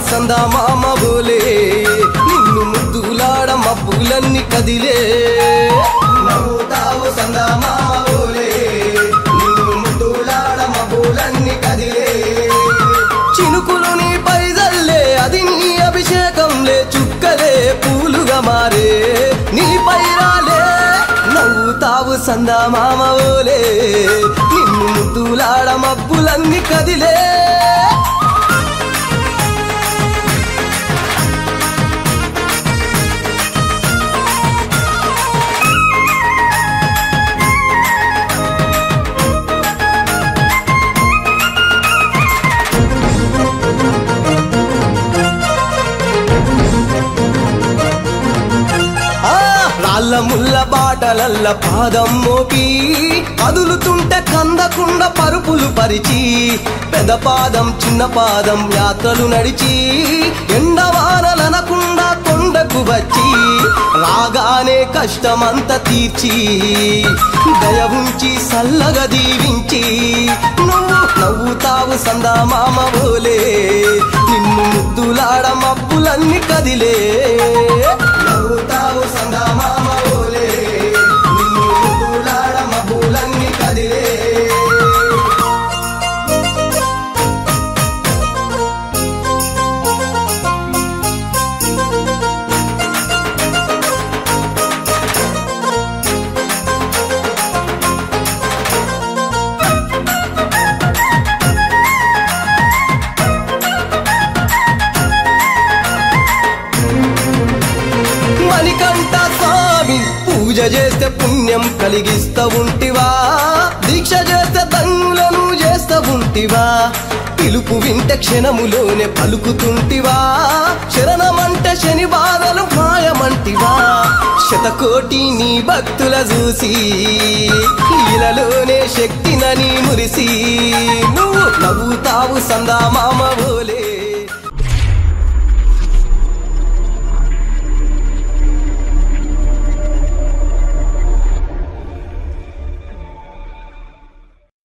సందమామ బోలే నిన్ను ముద్దులాడ మబ్బులన్నీ కదిలే నవ్వుతావు సందమామ బోలే నిన్ను ముద్దులాడ మబ్బులన్నీ కదిలే చినుకులు నీ పైదల్లే అది నీ అభిషేకంలే చుక్కలే పూలుగా మారే నీ పైరాలే నవ్వుతావు సందమామ బోలే నిన్ను ముద్దులాడ మబ్బులన్నీ కదిలే ముల్ల బాటలల్ల పాదం మోపి కదులుతుంటే కందకుండ పరుపులు పరిచి పెద్ద పాదం చిన్న పాదం యాత్రలు నడిచి ఎండవానలనకుండా కొండకు వచ్చి రాగానే కష్టమంత తీర్చి దయ ఉంచి సల్లగా దీవించి నువ్వు నవ్వుతావు సందమామ బోలే నిన్ను ముద్దులాడ మబ్బులన్నీ కదిలే నవ్వుతావు సందమామ బోలే నిన్ను ముద్దులాడ మబ్బులన్నీ కదిలే మణికంఠ స్వామి పూజ చేస్తే పుణ్యం కలిగిస్తా ఉంటివా దీక్ష చేస్తే ధన్యులను చేస్తా ఉంటివా పిలుపు వింటే క్షణములోనే పలుకుతుంటివా శరణమంటే శని బాధలు మాయమంటివా శతకోటి నీ భక్తుల చూసి ఇలలోనే శక్తినని మురిసి నువ్వు నవ్వుతావు సందమామ